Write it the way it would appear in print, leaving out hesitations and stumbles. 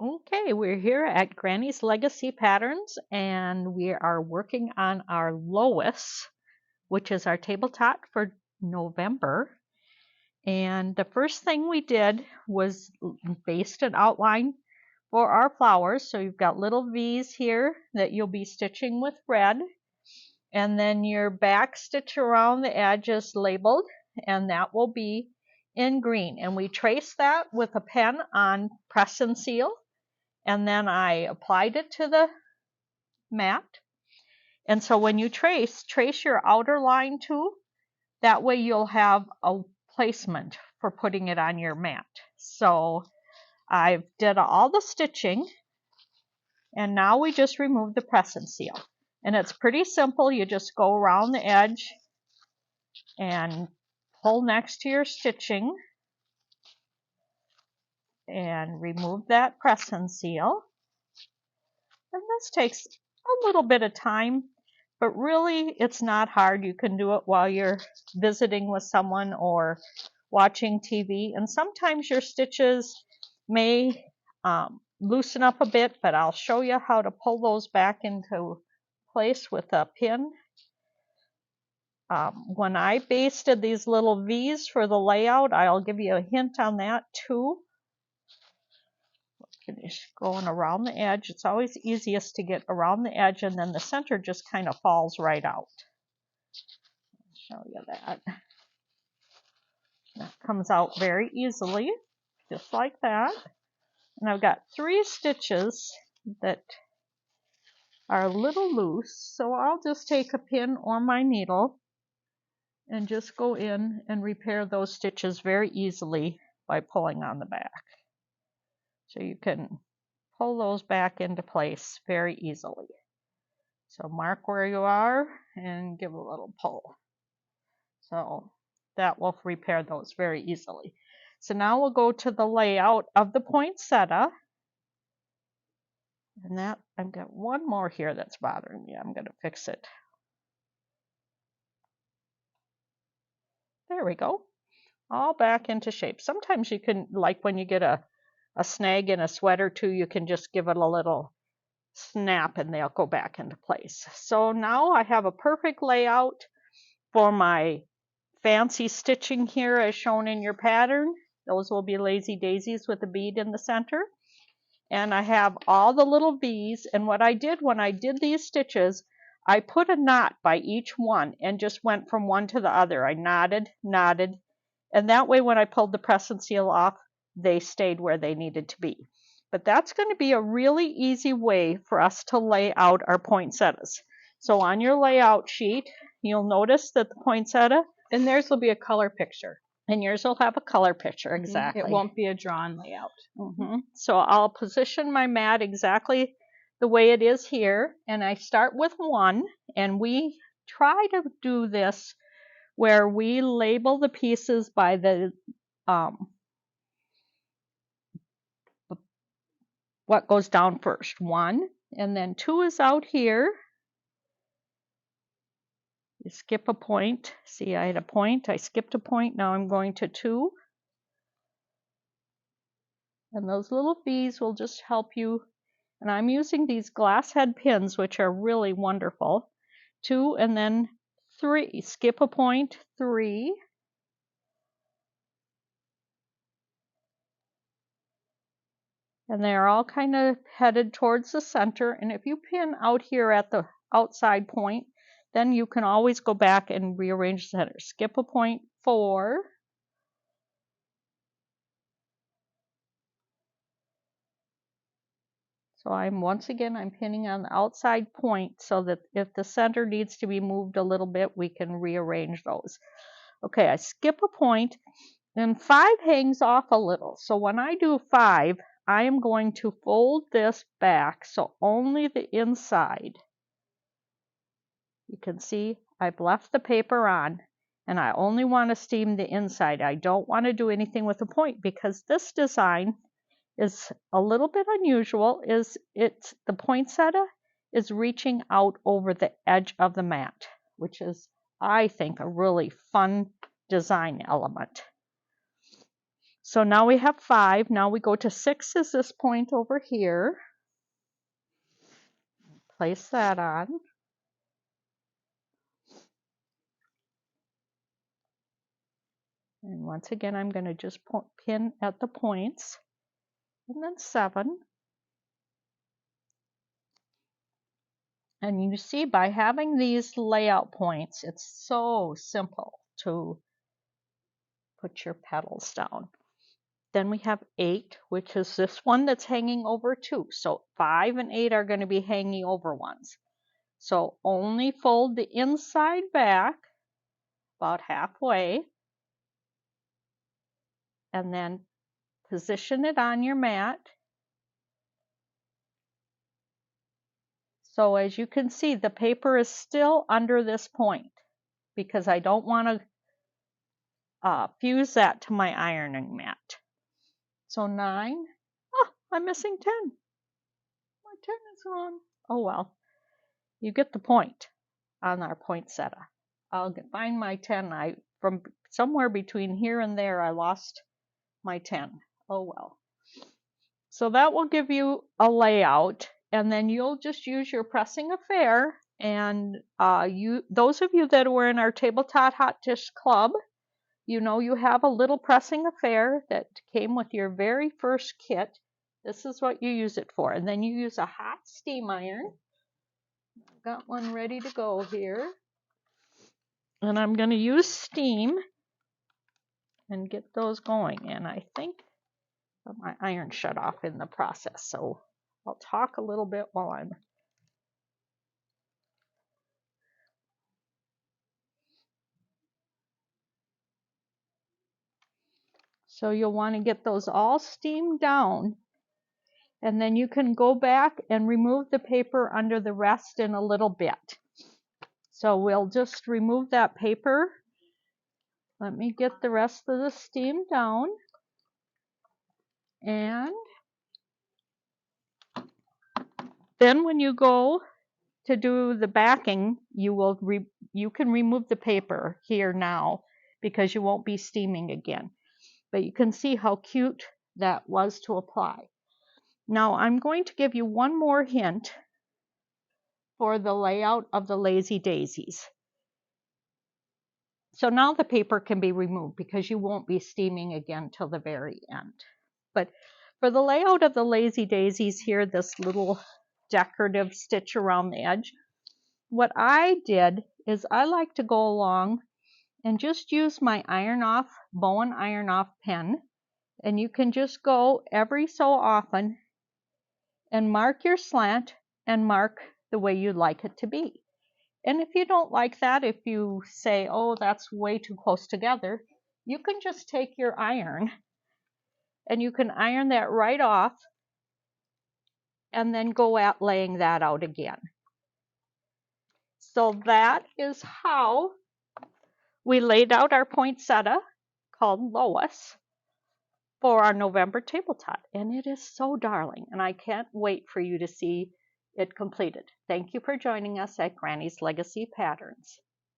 Okay, we're here at Granny's Legacy Patterns and we are working on our Lois, which is our tabletop for November. And the first thing we did was based an outline for our flowers. So you've got little V's here that you'll be stitching with red. And then your back stitch around the edge is labeled, and that will be in green. And we trace that with a pen on press and seal. And then I applied it to the mat. And so when you trace your outer line too. That way you'll have a placement for putting it on your mat. So I've did all the stitching, and now we just remove the press and seal. And it's pretty simple. You just go around the edge and pull next to your stitching and remove that press and seal. And this takes a little bit of time, but really it's not hard. You can do it while you're visiting with someone or watching TV. And sometimes your stitches may loosen up a bit, but I'll show you how to pull those back into place with a pin. When I basted these little V's for the layout, I'll give you a hint on that too. Finish going around the edge. It's always easiest to get around the edge, and then the center just kind of falls right out. I'll show you that. That comes out very easily, just like that. And I've got 3 stitches that are a little loose, so I'll just take a pin or my needle and just go in and repair those stitches very easily by pulling on the back. So you can pull those back into place very easily. So mark where you are and give a little pull. So that will repair those very easily. So now we'll go to the layout of the poinsettia. And that, I've got one more here that's bothering me. I'm going to fix it. There we go. All back into shape. Sometimes you can, like when you get a snag in a sweater too, you can just give it a little snap and they'll go back into place. So now I have a perfect layout for my fancy stitching here as shown in your pattern. Those will be lazy daisies with a bead in the center. And I have all the little V's, and what I did when I did these stitches, I put a knot by each one and just went from one to the other. I knotted, and that way when I pulled the press and seal off, they stayed where they needed to be. But that's going to be a really easy way for us to lay out our poinsettias. So on your layout sheet, you'll notice that the poinsettia, and theirs will be a color picture. And yours will have a color picture, exactly. It won't be a drawn layout. So I'll position my mat exactly the way it is here, and I start with 1, and we try to do this where we label the pieces by the what goes down first. 1, and then 2 is out here. You skip a point. See, I had a point. I skipped a point. Now I'm going to 2. And those little V's will just help you. And I'm using these glass head pins, which are really wonderful. 2 and then 3. Skip a point, 3. And they're all kind of headed towards the center. And if you pin out here at the outside point, then you can always go back and rearrange the center. Skip a point, 4. So once again, I'm pinning on the outside point so that if the center needs to be moved a little bit, we can rearrange those. Okay, I skip a point, and 5 hangs off a little. So when I do 5, I am going to fold this back so only the inside. You can see I've left the paper on, and I only want to steam the inside. I don't want to do anything with the point because this design is a little bit unusual. The poinsettia is reaching out over the edge of the mat, which is, I think, a really fun design element. So now we have 5. Now we go to 6 is this point over here. Place that on. And once again, I'm going to just pin at the points. And then 7. And you see, by having these layout points, it's so simple to put your petals down. Then we have 8, which is this one that's hanging over 2. So 5 and 8 are going to be hanging over ones. So only fold the inside back about halfway, and then position it on your mat. So as you can see, the paper is still under this point because I don't want to fuse that to my ironing mat. So 9. Oh, I'm missing 10. My 10 is wrong. Oh well, you get the point on our poinsettia. I'll find my 10. From somewhere between here and there, I lost my 10. Oh well. So that will give you a layout, and then you'll just use your pressing affair. And those of you that were in our Tabletop Hot Dish Club, you know you have a little pressing affair that came with your very first kit. This is what you use it for. And then you use a hot steam iron. I've got one ready to go here. And I'm going to use steam and get those going. And I think my iron shut off in the process, so I'll talk a little bit while I'm so you'll want to get those all steamed down, and then you can go back and remove the paper under the rest in a little bit. So we'll just remove that paper. Let me get the rest of the steam down, and then when you go to do the backing, you can remove the paper here now because you won't be steaming again. But you can see how cute that was to apply. Now I'm going to give you one more hint for the layout of the Lazy Daisies. So now the paper can be removed because you won't be steaming again till the very end. But for the layout of the Lazy Daisies here, this little decorative stitch around the edge, what I did is I like to go along and just use my bow and iron off pen, and you can just go every so often and mark your slant and mark the way you'd like it to be. And if you don't like that, if you say, oh, that's way too close together, you can just take your iron and you can iron that right off and then go at laying that out again. So that is how we laid out our poinsettia called Lois for our November tabletop. And it is so darling, and I can't wait for you to see it completed. Thank you for joining us at Granny's Legacy Patterns.